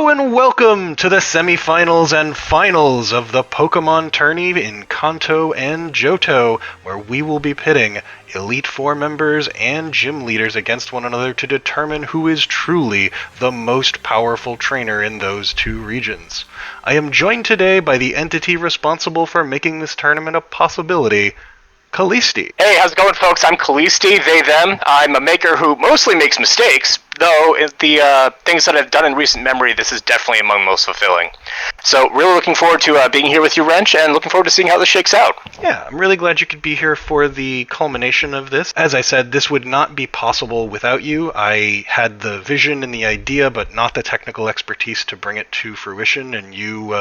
And welcome to the semifinals and finals of the Poketourney in Kanto and Johto, where we will be pitting Elite Four members and gym leaders against one another to determine who is truly the most powerful trainer in those two regions. I am joined today by the entity responsible for making this tournament a possibility, Kallisti. Hey, how's it going, folks? I'm Kallisti, they, them. I'm a maker who mostly makes mistakes, though the things that I've done in recent memory, this is definitely among most fulfilling. So, really looking forward to being here with you, Wrench, and looking forward to seeing how this shakes out. Yeah, I'm really glad you could be here for the culmination of this. As I said, this would not be possible without you. I had the vision and the idea, but not the technical expertise to bring it to fruition, and you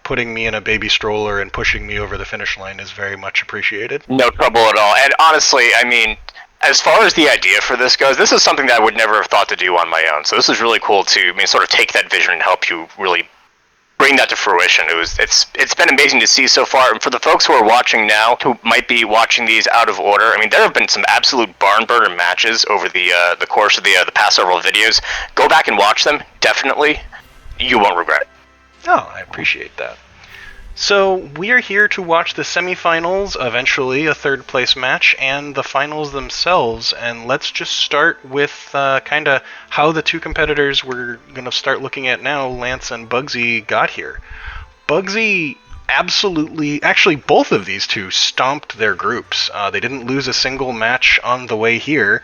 putting me in a baby stroller and pushing me over the finish line is very much appreciated. No trouble at all. And honestly, I mean, as far as the idea for this goes, this is something that I would never have thought to do on my own. So this is really cool to sort of take that vision and help you really bring that to fruition. It's been amazing to see so far. And for the folks who are watching now, who might be watching these out of order, I mean, there have been some absolute barn burner matches over the course of the past several videos. Go back and watch them. Definitely, you won't regret it. Oh, I appreciate that. So, we are here to watch the semifinals, eventually a third place match, and the finals themselves, and let's just start with kind of how the two competitors we're going to start looking at now, Lance and Bugsy, got here. Bugsy actually both of these two stomped their groups. They didn't lose a single match on the way here.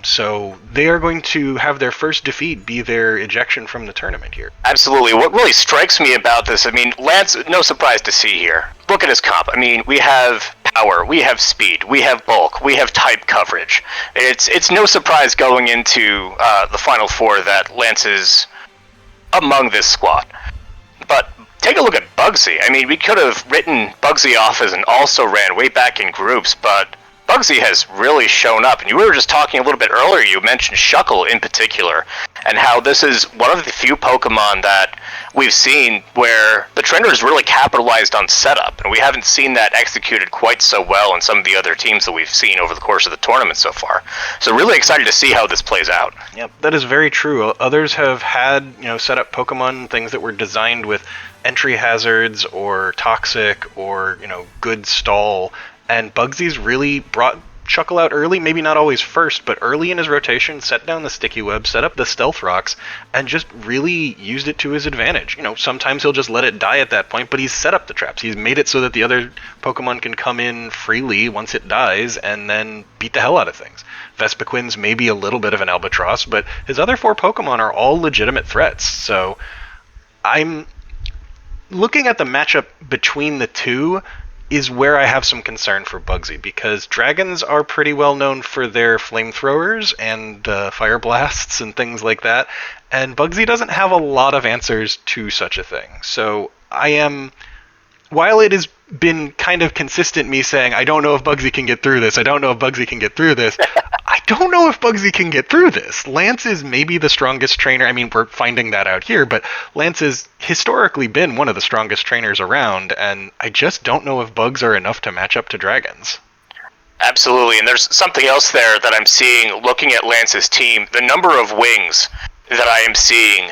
So they are going to have their first defeat be their ejection from the tournament here. Absolutely. What really strikes me about this, I mean, Lance, no surprise to see here. Look at his comp. I mean, we have power, we have speed, we have bulk, we have type coverage. It's no surprise going into the Final Four that Lance is among this squad. But take a look at Bugsy. I mean, we could have written Bugsy off as an also-ran way back in groups, but Bugsy has really shown up, and you were just talking a little bit earlier, you mentioned Shuckle in particular, and how this is one of the few Pokemon that we've seen where the trainer has really capitalized on setup, and we haven't seen that executed quite so well in some of the other teams that we've seen over the course of the tournament so far. So really excited to see how this plays out. Yep, that is very true. Others have had, set up Pokemon, things that were designed with entry hazards or toxic or, good stall. And Bugsy's really brought Shuckle out early, maybe not always first, but early in his rotation, set down the sticky web, set up the stealth rocks, and just really used it to his advantage. Sometimes he'll just let it die at that point, but he's set up the traps. He's made it so that the other Pokemon can come in freely once it dies and then beat the hell out of things. Vespiquin's maybe a little bit of an albatross, but his other four Pokemon are all legitimate threats. So I'm looking at the matchup between the two is where I have some concern for Bugsy, because dragons are pretty well known for their flamethrowers and fire blasts and things like that, and Bugsy doesn't have a lot of answers to such a thing. So while it has been kind of consistent me saying, I don't know if Bugsy can get through this, I don't know if Bugsy can get through this, I don't know if Bugsy can get through this. Lance is maybe the strongest trainer. I mean, we're finding that out here, but Lance has historically been one of the strongest trainers around, and I just don't know if bugs are enough to match up to dragons. Absolutely, and there's something else there that I'm seeing looking at Lance's team. The number of wings that I am seeing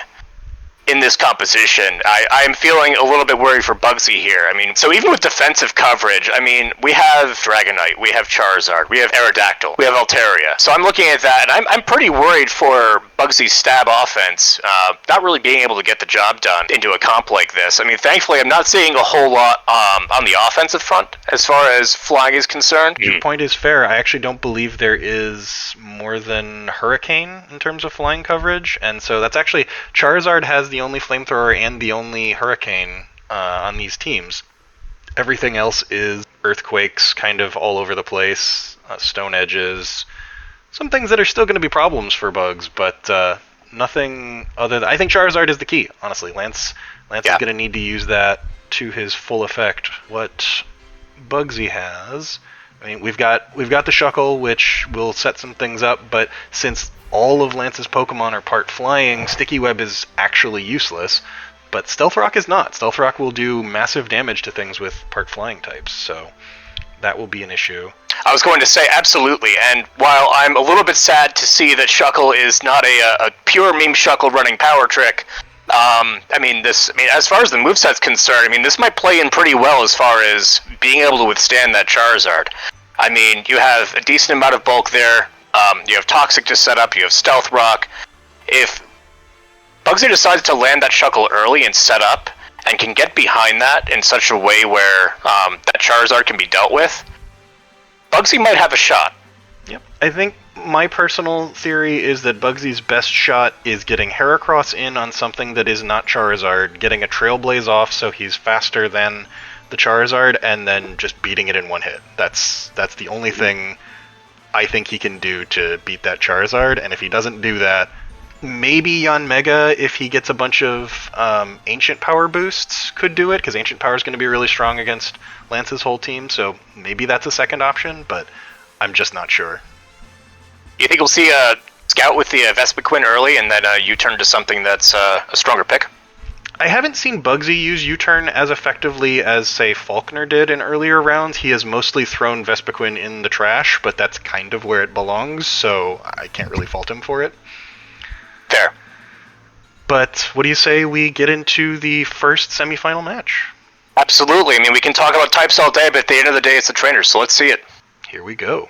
in this composition, I am feeling a little bit worried for Bugsy here. I mean, so even with defensive coverage, I mean, we have Dragonite, we have Charizard, we have Aerodactyl, we have Altaria. So I'm looking at that, and I'm pretty worried for Bugsy's stab offense, not really being able to get the job done into a comp like this. I mean, thankfully, I'm not seeing a whole lot on the offensive front as far as flying is concerned. Your point is fair. I actually don't believe there is more than Hurricane in terms of flying coverage, and so that's actually, Charizard has the only flamethrower and the only hurricane on these teams. Everything else is earthquakes kind of all over the place, stone edges, some things that are still going to be problems for bugs, but nothing other than, I think Charizard is the key, honestly. Lance is going to need to use that to his full effect. What Bugsy has, I mean, we've got the Shuckle, which will set some things up, but since all of Lance's Pokemon are part flying, Sticky Web is actually useless, but Stealth Rock is not. Stealth Rock will do massive damage to things with part flying types, so that will be an issue. I was going to say absolutely, and while I'm a little bit sad to see that Shuckle is not a pure meme Shuckle running power trick, As far as the moveset's concerned, this might play in pretty well as far as being able to withstand that Charizard. You have a decent amount of bulk there. You have Toxic to set up. You have Stealth Rock. If Bugsy decides to land that Shuckle early and set up, and can get behind that in such a way where that Charizard can be dealt with, Bugsy might have a shot. Yep. I think my personal theory is that Bugsy's best shot is getting Heracross in on something that is not Charizard, getting a Trailblaze off so he's faster than the Charizard, and then just beating it in one hit. That's the only thing I think he can do to beat that Charizard, and if he doesn't do that, maybe Yanmega, if he gets a bunch of Ancient Power boosts, could do it, because Ancient Power is going to be really strong against Lance's whole team, so maybe that's a second option, but I'm just not sure. You think we'll see a Scout with the Vespiquen early, and then U-turn to something that's a stronger pick? I haven't seen Bugsy use U-turn as effectively as, say, Faulkner did in earlier rounds. He has mostly thrown Vespiquen in the trash, but that's kind of where it belongs, so I can't really fault him for it. Fair. But what do you say we get into the first semifinal match? Absolutely. We can talk about types all day, but at the end of the day, it's the trainers, so let's see it. Here we go.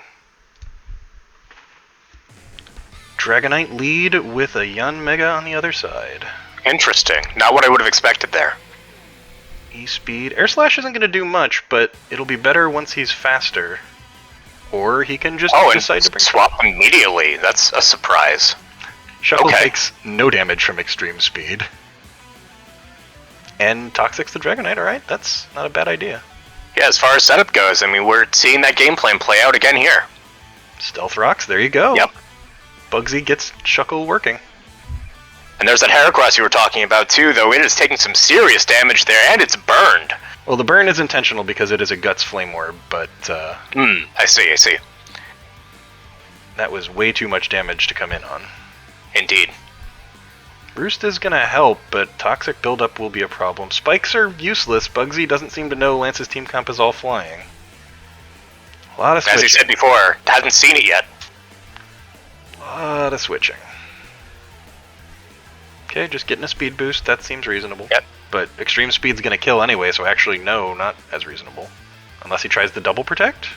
Dragonite lead with a Yanmega on the other side. Interesting. Not what I would have expected there. E-Speed. Air Slash isn't going to do much, but it'll be better once he's faster. Or he can just decide to bring swap immediately. That's a surprise. Shuckle takes no damage from extreme speed. And Toxic's the Dragonite, alright? That's not a bad idea. Yeah, as far as setup goes, we're seeing that game plan play out again here. Stealth Rocks, there you go. Yep. Bugsy gets Shuckle working. And there's that Heracross you were talking about too, though it is taking some serious damage there, and it's burned. Well, the burn is intentional because it is a Guts Flame Orb, but... I see. That was way too much damage to come in on. Indeed. Roost is going to help, but Toxic buildup will be a problem. Spikes are useless. Bugsy doesn't seem to know Lance's team comp is all flying. A lot of switching. As he said before, hasn't seen it yet. A lot of switching. Okay, just getting a speed boost, that seems reasonable. Yep. But extreme speed's going to kill anyway, so actually no, not as reasonable. Unless he tries the double protect?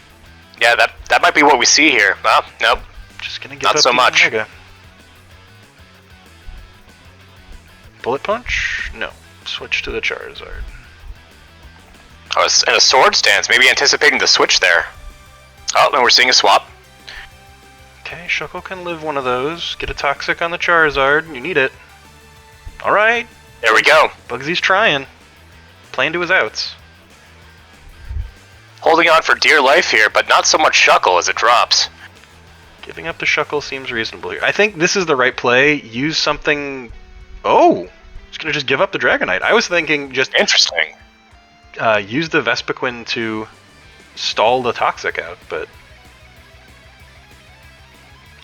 Yeah, that might be what we see here. Well, nope. Just going to give not up so much. Omega. Bullet Punch? No. Switch to the Charizard. Oh, and a Sword stance, maybe anticipating the switch there. Oh, and we're seeing a swap. Okay, Shuckle can live one of those. Get a Toxic on the Charizard. You need it. Alright. There we go. Bugsy's trying. Playing to his outs. Holding on for dear life here, but not so much Shuckle as it drops. Giving up the Shuckle seems reasonable here. I think this is the right play. Use something... Oh! He's going to just give up the Dragonite. I was thinking just... Interesting. Use the Vespiquen to stall the Toxic out, but...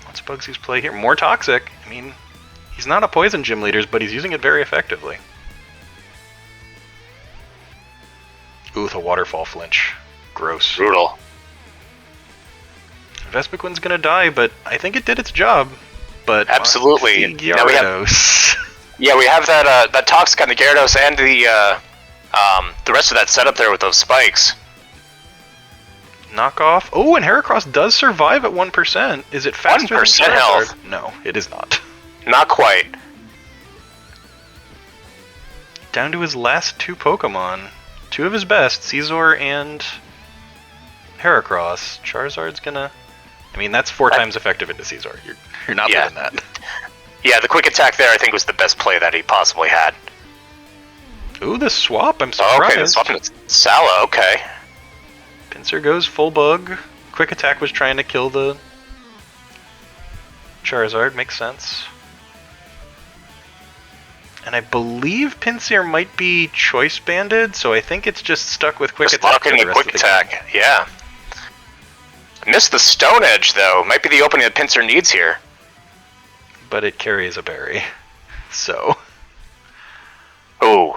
What's Bugsy's play here? More Toxic. He's not a Poison Gym Leaders, but he's using it very effectively. Ooh, the Waterfall flinch. Gross. Brutal. Vespiquen's gonna die, but I think it did its job. But absolutely. Now we have that Toxic on the Gyarados and the rest of that setup there with those spikes. Knockoff. Oh, and Heracross does survive at 1%. Is it faster 1% than health? No, it is not. Not quite. Down to his last two Pokemon. Two of his best, Scizor and Heracross. Charizard's gonna... that's 4 times effective into Scizor. You're not doing that. Yeah, the quick attack there I think was the best play that he possibly had. Ooh, the swap, I'm surprised. Okay, the swap into Sala, okay. Pinsir goes full bug. Quick attack was trying to kill the Charizard, makes sense. And I believe Pinsir might be choice banded, so I think it's just stuck with quick attack. Stuck in the quick attack, yeah. Missed the Stone Edge though. Might be the opening that Pinsir needs here. But it carries a berry, so. Ooh.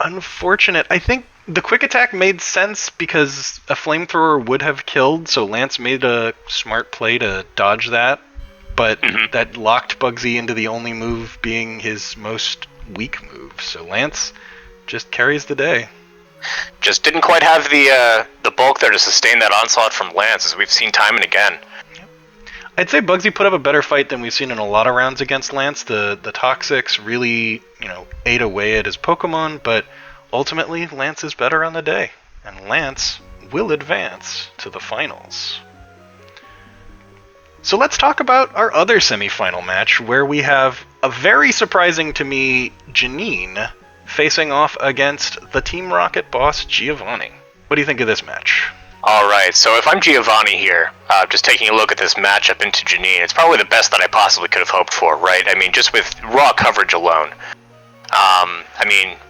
Unfortunate. I think the quick attack made sense because a flamethrower would have killed, so Lance made a smart play to dodge that. But that locked Bugsy into the only move being his most weak move. So Lance just carries the day. Just didn't quite have the bulk there to sustain that onslaught from Lance, as we've seen time and again. I'd say Bugsy put up a better fight than we've seen in a lot of rounds against Lance. The Toxics really, ate away at his Pokemon, but ultimately Lance is better on the day, and Lance will advance to the finals. So let's talk about our other semifinal match, where we have a very surprising to me Janine facing off against the Team Rocket boss Giovanni. What do you think of this match? Alright, so if I'm Giovanni here, just taking a look at this matchup into Janine, it's probably the best that I possibly could have hoped for, right? I mean, just with raw coverage alone.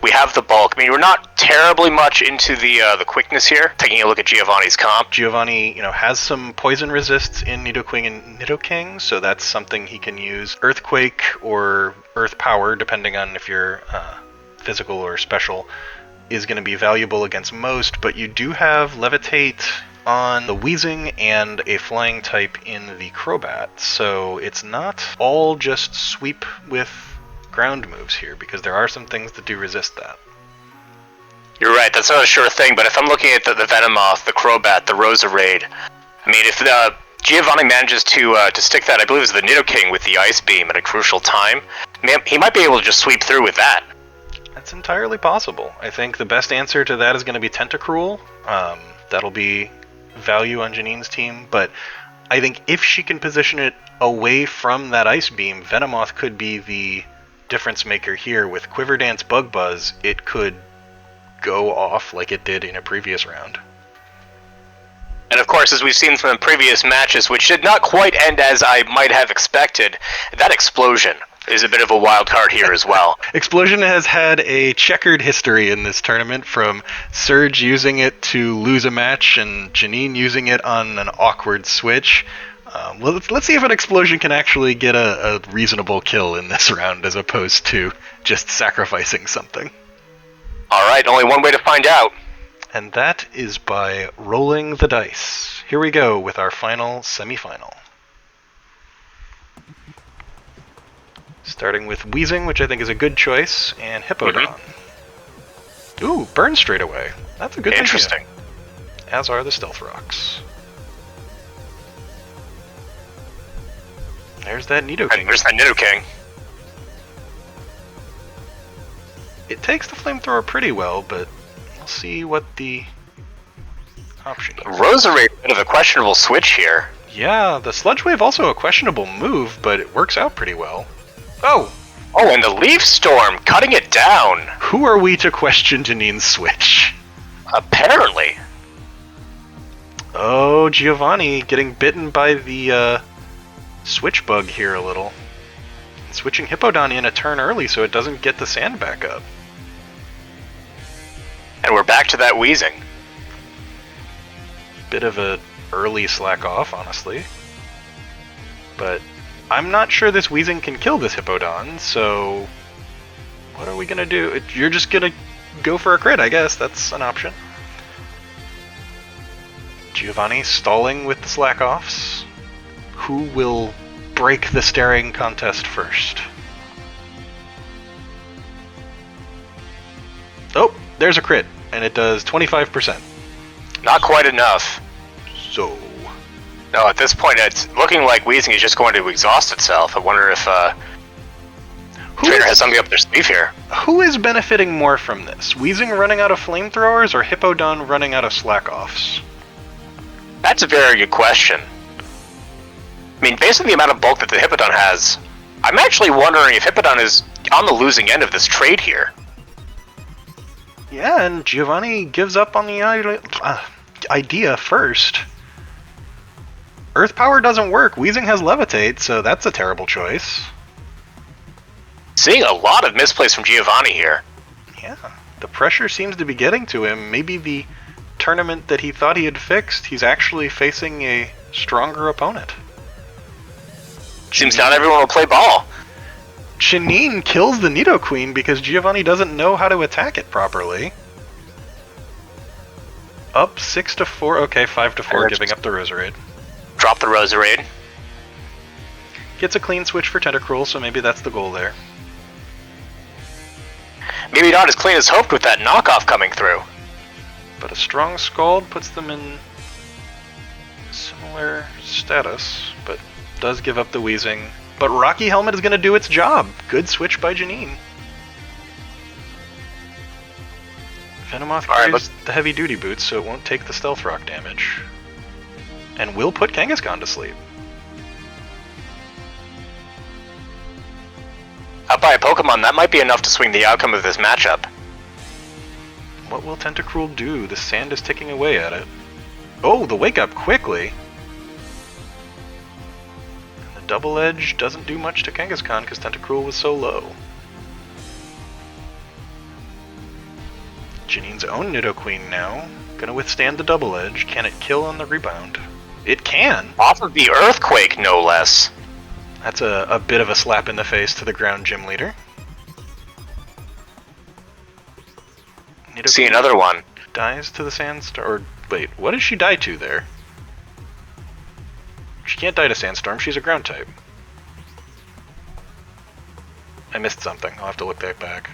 We have the bulk. We're not terribly much into the quickness here, taking a look at Giovanni's comp. Giovanni, has some poison resists in Nidoqueen and Nidoking, so that's something he can use. Earthquake or Earth Power, depending on if you're physical or special, is going to be valuable against most, but you do have Levitate on the Weezing and a Flying type in the Crobat, so it's not all just sweep with ground moves here, because there are some things that do resist that. You're right, that's not a sure thing, but if I'm looking at the Venomoth, the Crobat, the Roserade, if Giovanni manages to stick that, I believe it was the Nidoking with the Ice Beam at a crucial time, he might be able to just sweep through with that. That's entirely possible. I think the best answer to that is going to be Tentacruel. That'll be value on Janine's team, but I think if she can position it away from that Ice Beam, Venomoth could be the difference maker here. With Quiver Dance Bug Buzz, it could go off like it did in a previous round. And of course, as we've seen from the previous matches, which did not quite end as I might have expected, that Explosion is a bit of a wild card here as well. Explosion has had a checkered history in this tournament, from Surge using it to lose a match and Janine using it on an awkward switch. Let's see if an Explosion can actually get a reasonable kill in this round, as opposed to just sacrificing something. Alright, only one way to find out. And that is by rolling the dice. Here we go with our final semifinal. Starting with Weezing, which I think is a good choice, and Hippowdon. Ooh, burn straight away. That's a good Interesting. idea. As are the Stealth Rocks. There's that Nidoking. There's that Nidoking. It takes the Flamethrower pretty well, but we'll see what the option is. Roserade, a bit of a questionable switch here. Yeah, the Sludge Wave also a questionable move, but it works out pretty well. Oh, and the Leaf Storm, cutting it down. Who are we to question Janine's switch? Apparently. Oh, Giovanni getting bitten by the switch bug here a little. Switching Hippowdon in a turn early so it doesn't get the sand back up. And we're back to that Weezing. Bit of a early slack off, honestly. But I'm not sure this Weezing can kill this Hippowdon, so what are we gonna do? You're just gonna go for a crit, I guess. That's an option. Giovanni stalling with the slack offs. Who will break the staring contest first? Oh, there's a crit, and it does 25%. Not quite enough. So no, at this point, it's looking like Weezing is just going to exhaust itself. I wonder if Trainer has something up their sleeve here. Who is benefiting more from this? Weezing running out of flamethrowers or Hippowdon running out of slack-offs? That's a very good question. Based on the amount of bulk that the Hippowdon has, I'm actually wondering if Hippowdon is on the losing end of this trade here. Yeah, and Giovanni gives up on the idea first. Earth Power doesn't work. Weezing has Levitate, so that's a terrible choice. Seeing a lot of misplays from Giovanni here. Yeah, the pressure seems to be getting to him. Maybe the tournament that he thought he had fixed, he's actually facing a stronger opponent. Seems not everyone will play ball. Janine kills the Nidoqueen because Giovanni doesn't know how to attack it properly. Up 6-4, okay, 5-4, giving up the Roserade. Drop the Roserade. Gets a clean switch for Tentacruel, so maybe that's the goal there. maybe not as clean as hoped with that knockoff coming through. But a strong Scald puts them in similar status, but does give up the wheezing. But Rocky Helmet is going to do its job. Good switch by Janine. Venomoth carries the heavy duty boots, so it won't take the Stealth Rock damage. And will put Kangaskhan to sleep. Up by a Pokemon, that might be enough to swing the outcome of this matchup. What will Tentacruel do? The sand is ticking away at it. Oh, the wake up quickly! And the Double Edge doesn't do much to Kangaskhan because Tentacruel was so low. Janine's own Nidoqueen now. Gonna withstand the Double Edge. Can it kill on the rebound? It can! Off of the Earthquake, no less. That's a bit of a slap in the face to the ground gym leader. Nidoqueen See another one. Dies to the Sandstorm. Or, wait, what does she die to there? She can't die to Sandstorm, she's a ground type. I missed something, I'll have to look that back.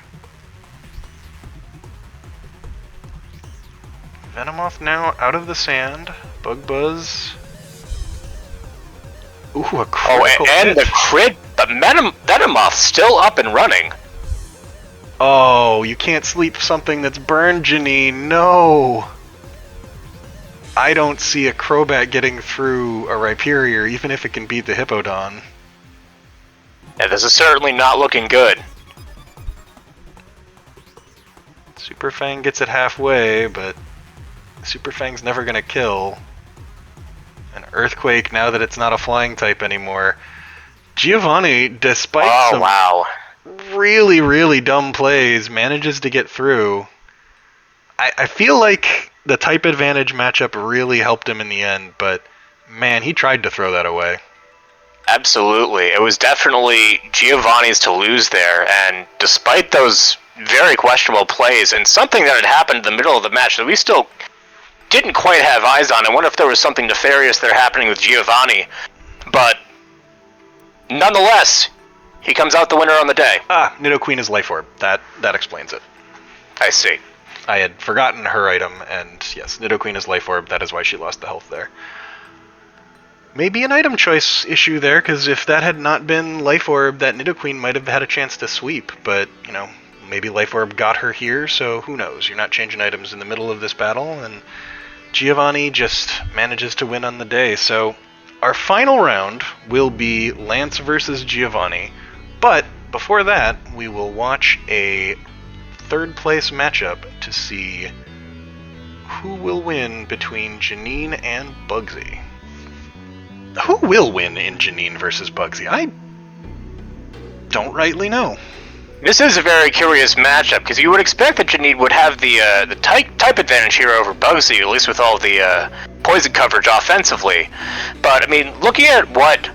Venomoth now out of the sand. Bug Buzz. Ooh, a critical and hit. the crit, but Venomoth still up and running. Oh, you can't sleep something that's burned, Janine. No! I don't see a Crobat getting through a Rhyperior, even if it can beat the Hippowdon. Yeah, this is certainly not looking good. Super Fang gets it halfway, but Super Fang's never gonna kill. An Earthquake now that it's not a flying type anymore. Giovanni, despite some really, really dumb plays, manages to get through. I feel like the type advantage matchup really helped him in the end, but man, he tried to throw that away. Absolutely. It was definitely Giovanni's to lose there, and despite those very questionable plays, and something that had happened in the middle of the match that we still didn't quite have eyes on. I wonder if there was something nefarious there happening with Giovanni, but nonetheless, he comes out the winner on the day. Ah, Nidoqueen is Life Orb. That explains it. I see. I had forgotten her item, and yes, Nidoqueen is Life Orb. That is why she lost the health there. Maybe an item choice issue there, because if that had not been Life Orb, that Nidoqueen might have had a chance to sweep, but, you know, maybe Life Orb got her here, so who knows? You're not changing items in the middle of this battle, and Giovanni just manages to win on the day. So our final round will be Lance versus Giovanni, but before that, we will watch a third place matchup to see who will win between Janine and Bugsy. Who will win in Janine versus Bugsy? I don't rightly know. This is a very curious matchup, because you would expect that Janine would have the type advantage here over Bugsy, at least with all the poison coverage offensively. But, I mean, looking at what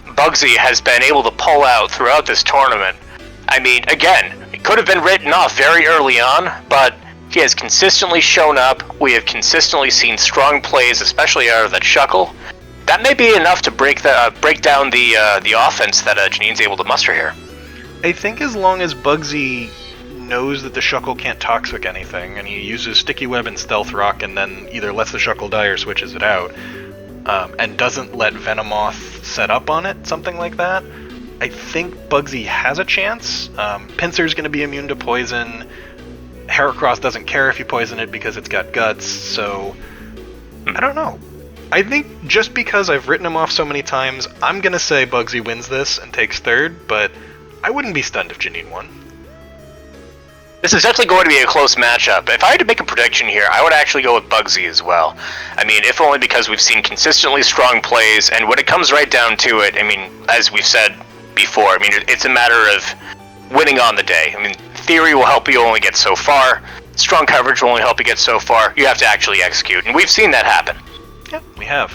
Bugsy has been able to pull out throughout this tournament, I mean, again, it could have been written off very early on, but he has consistently shown up. We have consistently seen strong plays, especially out of that Shuckle. That may be enough to break down the offense that Janine's able to muster here. I think as long as Bugsy knows that the Shuckle can't toxic anything, and he uses Sticky Web and Stealth Rock and then either lets the Shuckle die or switches it out, and doesn't let Venomoth set up on it, something like that, I think Bugsy has a chance. Pinsir's going to be immune to poison. Heracross doesn't care if you poison it because it's got guts, so I don't know. I think just because I've written him off so many times, I'm going to say Bugsy wins this and takes third, but I wouldn't be stunned if Janine won. This is definitely going to be a close matchup. If I had to make a prediction here, I would actually go with Bugsy as well. I mean, if only because we've seen consistently strong plays, and when it comes right down to it, I mean, as we've said before, I mean, it's a matter of winning on the day. I mean, theory will help you only get so far. Strong coverage will only help you get so far. You have to actually execute, and we've seen that happen. Yeah, we have.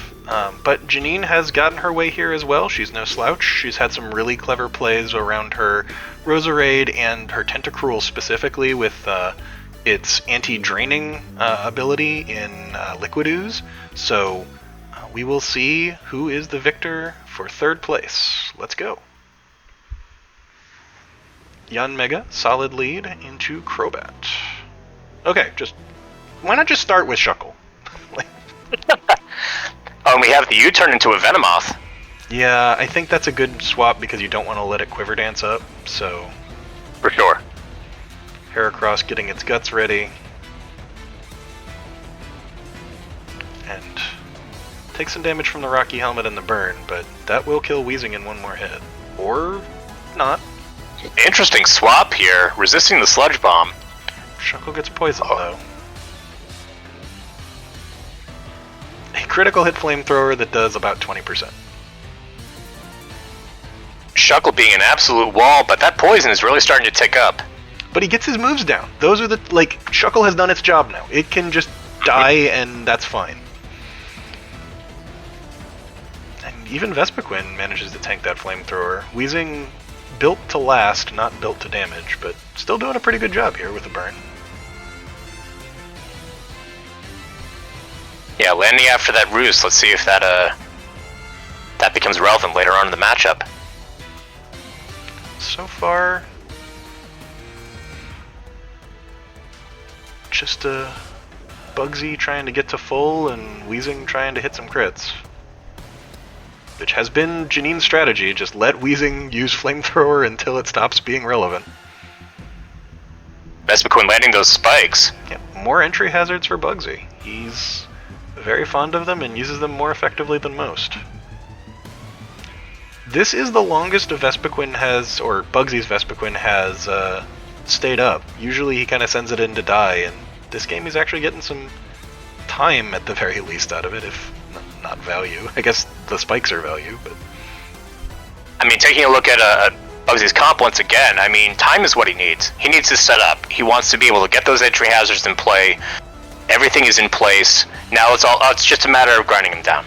But Janine has gotten her way here as well. She's no slouch. She's had some really clever plays around her Roserade and her Tentacruel specifically with its anti-draining ability in Liquid Ooze. So we will see who is the victor for third place. Let's go. Yanmega, solid lead into Crobat. Okay, why not just start with Shuckle? Oh, and we have the U-turn into a Venomoth. Yeah, I think that's a good swap because you don't want to let it Quiver Dance up, so... For sure. Heracross getting its guts ready. And take some damage from the Rocky Helmet and the burn, but that will kill Weezing in one more hit. Or not. Interesting swap here, resisting the Sludge Bomb. Shuckle gets poisoned, though. A critical hit Flamethrower that does about 20%. Shuckle being an absolute wall, but that poison is really starting to tick up. But he gets his moves down. Those are Shuckle has done its job now. It can just die, and that's fine. And even Vespiquen manages to tank that Flamethrower. Weezing built to last, not built to damage, but still doing a pretty good job here with the burn. Yeah, landing after that Roost, let's see if that becomes relevant later on in the matchup. So far, just Bugsy trying to get to full and Weezing trying to hit some crits. Which has been Janine's strategy, just let Weezing use Flamethrower until it stops being relevant. Vespiquen landing those spikes. Yeah, more entry hazards for Bugsy. He's very fond of them and uses them more effectively than most. This is the longest Vespiquen has, or Bugsy's Vespiquen has, stayed up. Usually he kind of sends it in to die, and this game he's actually getting some time at the very least out of it, if not value. I guess the spikes are value, but... I mean, taking a look at Bugsy's comp once again, I mean, time is what he needs. He needs to set up. He wants to be able to get those entry hazards in play. Everything is in place. Now it's just a matter of grinding him down.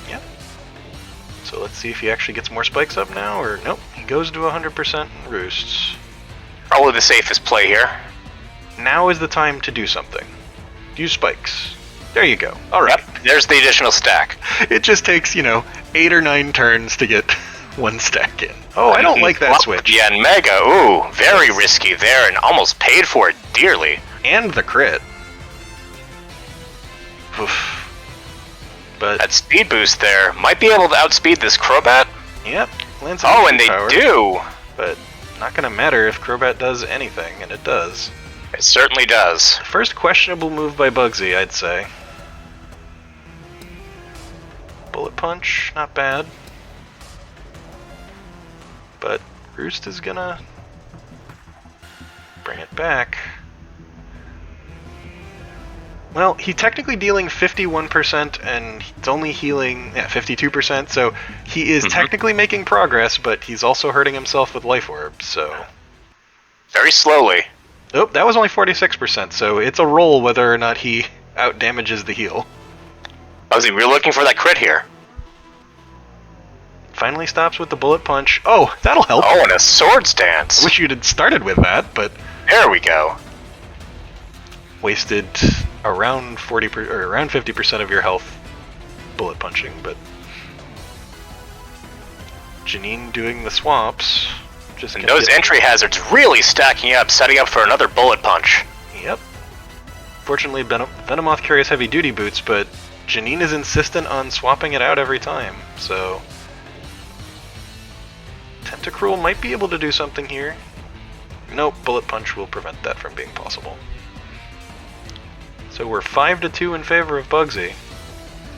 Yep. So let's see if he actually gets more spikes up now, or nope, he goes to 100% and roosts. Probably the safest play here. Now is the time to do something. Use spikes. There you go. Alright. Yep, there's the additional stack. It just takes, 8 or 9 turns to get one stack in. Oh, I don't like that switch. Yeah, and Mega, ooh, very risky there and almost paid for it dearly. And the crit. Oof. But that speed boost there might be able to outspeed this Crobat. Yep. Lance and they power, do. But not gonna matter if Crobat does anything, and it does. It certainly does. First questionable move by Bugsy, I'd say. Bullet Punch, not bad. But Roost is gonna bring it back. Well, he's technically dealing 51% and he's only healing 52%, so he is technically making progress, but he's also hurting himself with Life Orb, so... Very slowly. Oh, that was only 46%, so it's a roll whether or not he out-damages the heal. Bugsy, we're looking for that crit here. Finally stops with the Bullet Punch. Oh, that'll help. Oh, and a Swords Dance. Wish you'd had started with that, but... There we go. Wasted around 50% of your health bullet punching, but Janine doing the swaps. And those entry hazards really stacking up, setting up for another bullet punch. Yep. Fortunately, Venomoth carries heavy duty boots, but Janine is insistent on swapping it out every time, so Tentacruel might be able to do something here. Nope, bullet punch will prevent that from being possible. So we're 5-2 in favor of Bugsy,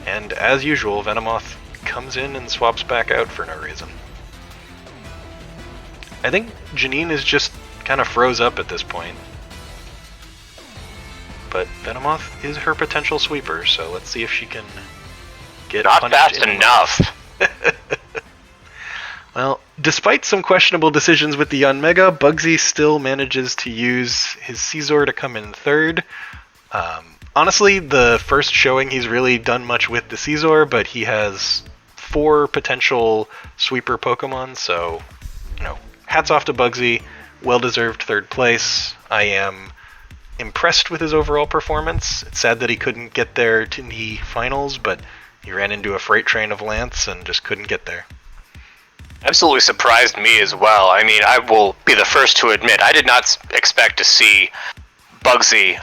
and as usual, Venomoth comes in and swaps back out for no reason. I think Janine is just kind of froze up at this point. But Venomoth is her potential sweeper, so let's see if she can get not punched fast enough. Well, despite some questionable decisions with the Yanmega, Bugsy still manages to use his Scizor to come in third. Honestly, the first showing he's really done much with the Scizor, but he has 4 potential sweeper Pokemon, so, hats off to Bugsy. Well-deserved third place. I am impressed with his overall performance. It's sad that he couldn't get there to the finals, but he ran into a freight train of Lance and just couldn't get there. Absolutely surprised me as well. I mean, I will be the first to admit, I did not expect to see Bugsy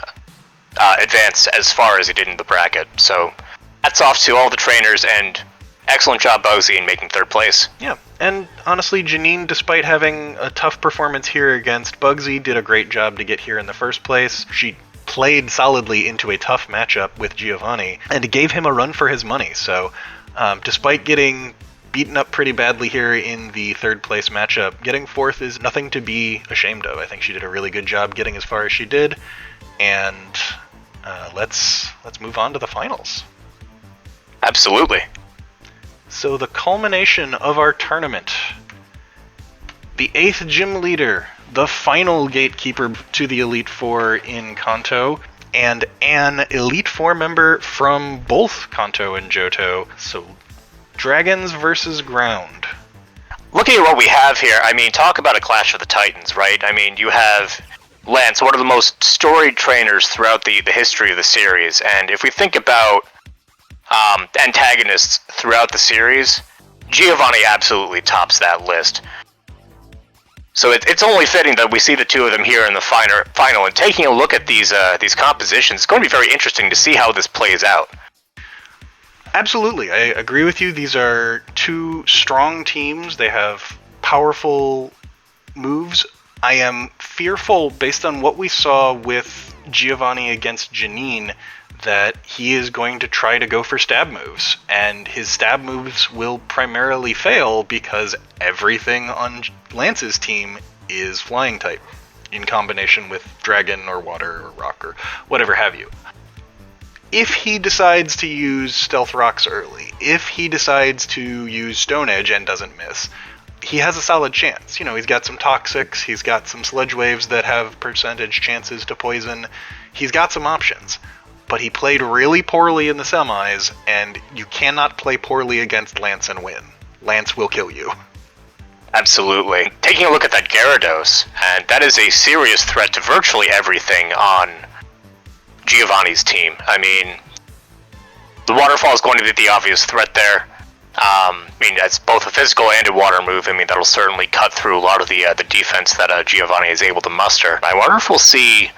advance as far as he did in the bracket. So, hats off to all the trainers, and excellent job, Bugsy, in making third place. Yeah, and honestly, Janine, despite having a tough performance here against Bugsy, did a great job to get here in the first place. She played solidly into a tough matchup with Giovanni, and it gave him a run for his money. So, despite getting beaten up pretty badly here in the third place matchup, getting fourth is nothing to be ashamed of. I think she did a really good job getting as far as she did, and let's move on to the finals. Absolutely. So the culmination of our tournament, the 8th gym leader, the final gatekeeper to the Elite Four in Kanto, and an Elite Four member from both Kanto and Johto. So Dragons versus Ground. Looking at what we have here, I mean, talk about a clash of the titans, right? I mean, you have Lance, one of the most storied trainers throughout the history of the series, and if we think about antagonists throughout the series, Giovanni absolutely tops that list. So it's only fitting that we see the two of them here in the final, and taking a look at these compositions, it's going to be very interesting to see how this plays out. Absolutely, I agree with you. These are two strong teams. They have powerful moves. I am fearful, based on what we saw with Giovanni against Janine, that he is going to try to go for stab moves, and his stab moves will primarily fail because everything on Lance's team is flying type, in combination with dragon or water or rock or whatever have you. If he decides to use Stealth Rocks early, if he decides to use Stone Edge and doesn't miss, he has a solid chance. You know, he's got some Toxics, he's got some Sledge Waves that have percentage chances to poison, he's got some options. But he played really poorly in the semis, and you cannot play poorly against Lance and win. Lance will kill you. Absolutely. Taking a look at that Gyarados, and that is a serious threat to virtually everything on Giovanni's team. I mean, the Waterfall is going to be the obvious threat there. I mean, that's both a physical and a water move. I mean, that'll certainly cut through a lot of the defense that Giovanni is able to muster. I wonder if we'll see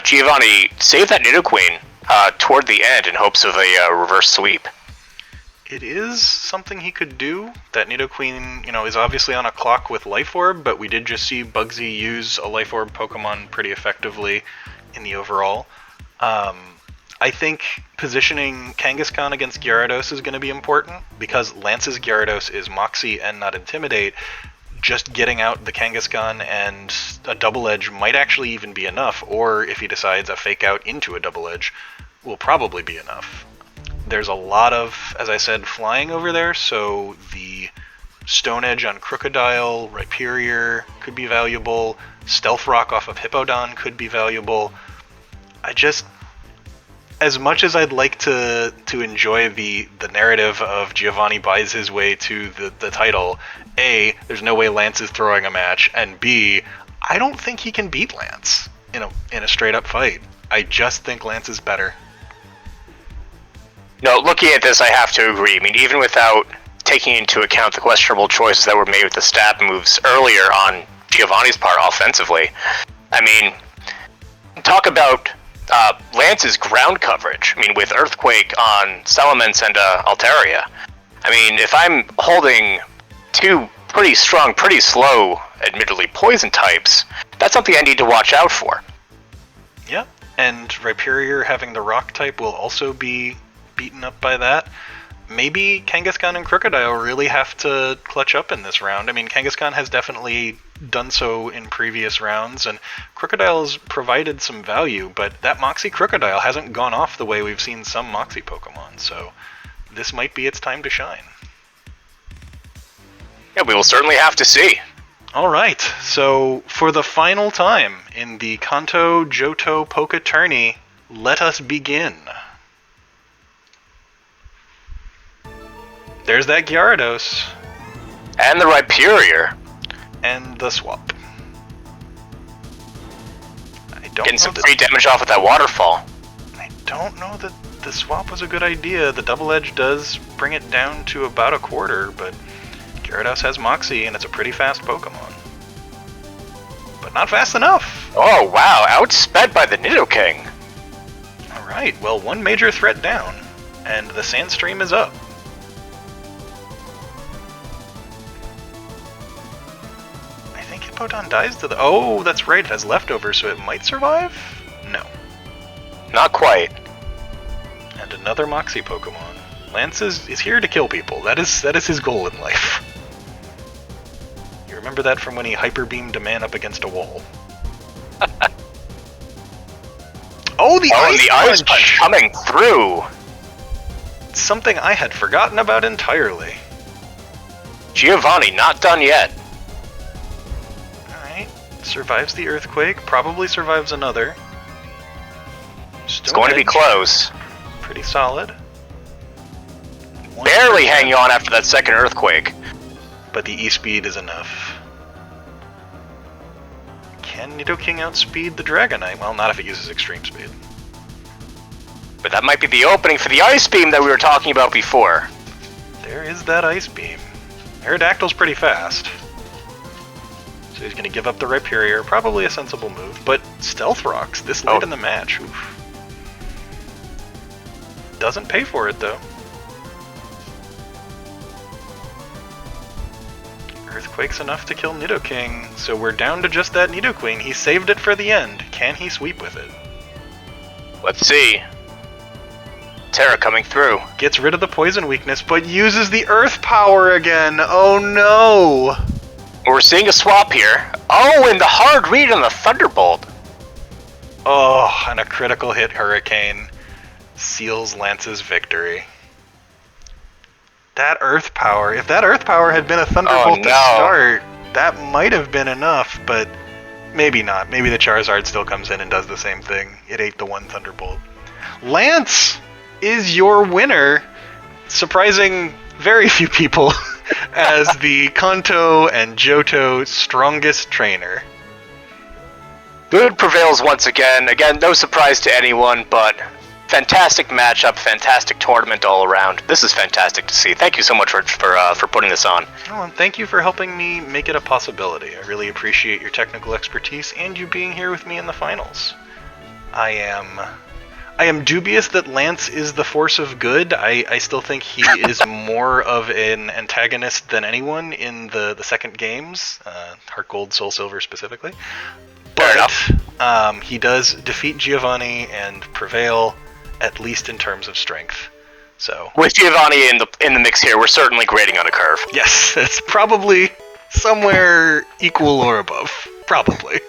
Giovanni save that Nidoqueen toward the end in hopes of a reverse sweep. It is something he could do. That Nidoqueen, is obviously on a clock with Life Orb, but we did just see Bugsy use a Life Orb Pokemon pretty effectively in the overall. I think positioning Kangaskhan against Gyarados is going to be important, because Lance's Gyarados is Moxie and not Intimidate. Just getting out the Kangaskhan and a Double Edge might actually even be enough, or if he decides a Fake Out into a Double Edge will probably be enough. There's a lot of, as I said, flying over there, so the Stone Edge on Crocodile, Rhyperior could be valuable, Stealth Rock off of Hippowdon could be valuable. As much as I'd like to enjoy the narrative of Giovanni buys his way to the title, A, there's no way Lance is throwing a match, and B, I don't think he can beat Lance in a straight up fight. I just think Lance is better. No, looking at this, I have to agree. I mean, even without taking into account the questionable choices that were made with the stab moves earlier on Giovanni's part offensively, I mean, talk about Lance's ground coverage. I mean, with Earthquake on Salamence and Altaria. I mean, if I'm holding two pretty strong, pretty slow, admittedly poison types, that's something I need to watch out for. Yeah, and Rhyperior having the rock type will also be beaten up by that. Maybe Kangaskhan and Crocodile really have to clutch up in this round. I mean, Kangaskhan has definitely done so in previous rounds, and Crocodile's provided some value, but that Moxie Crocodile hasn't gone off the way we've seen some Moxie Pokemon, so this might be its time to shine. Yeah, we will certainly have to see. Alright, so for the final time in the Kanto Johto Poketourney, let us begin. There's that Gyarados. And the Rhyperior. And the swap. Getting some free damage off of that Waterfall. I don't know that the swap was a good idea. The Double Edge does bring it down to about a quarter, but Gyarados has Moxie, and it's a pretty fast Pokemon. But not fast enough! Oh, wow, outsped by the Nidoking. Alright, well, one major threat down, and the Sandstream is up. I think Hippowdon dies to the... Oh, that's right, it has leftovers, so it might survive? No. Not quite. And another Moxie Pokemon. Lance is here to kill people. That is his goal in life. You remember that from when he Hyper Beamed a man up against a wall. Oh, the Ice Punch coming through! Something I had forgotten about entirely. Giovanni, not done yet. Alright, survives the Earthquake, probably survives another. It's going to be close. Pretty solid. Barely hanging on after that second Earthquake. But the E-Speed is enough. Can Nidoking outspeed the Dragonite? Well, not if it uses Extreme Speed. But that might be the opening for the Ice Beam that we were talking about before. There is that Ice Beam. Aerodactyl's pretty fast. So he's going to give up the Rhyperior. Probably a sensible move, but Stealth Rocks this late in the match. Oof. Doesn't pay for it, though. Earthquake's enough to kill Nidoking, so we're down to just that Nidoqueen. He saved it for the end. Can he sweep with it? Let's see. Terra coming through. Gets rid of the poison weakness, but uses the Earth Power again. Oh no! We're seeing a swap here. Oh, and the hard read on the Thunderbolt. Oh, and a critical hit Hurricane seals Lance's victory. That Earth Power, if that Earth Power had been a Thunderbolt to start, that might have been enough, but maybe not. Maybe the Charizard still comes in and does the same thing. It ate the one Thunderbolt. Lance is your winner, surprising very few people, as the Kanto and Johto strongest trainer. Good prevails once again. Again, no surprise to anyone, but fantastic matchup, fantastic tournament all around. This is fantastic to see. Thank you so much for putting this on. Oh, and thank you for helping me make it a possibility. I really appreciate your technical expertise and you being here with me in the finals. I am dubious that Lance is the force of good. I still think he is more of an antagonist than anyone in the second games, Heart Gold, Soul Silver specifically. But he does defeat Giovanni and prevail, at least in terms of strength. So with Giovanni in the mix here, we're certainly grading on a curve. Yes, it's probably somewhere equal or above. Probably.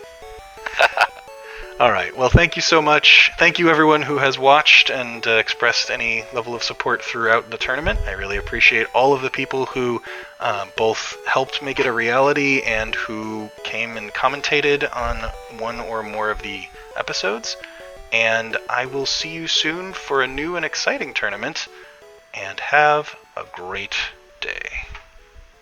Alright, well thank you so much. Thank you everyone who has watched and expressed any level of support throughout the tournament. I really appreciate all of the people who both helped make it a reality and who came and commentated on one or more of the episodes. And I will see you soon for a new and exciting tournament, and have a great day.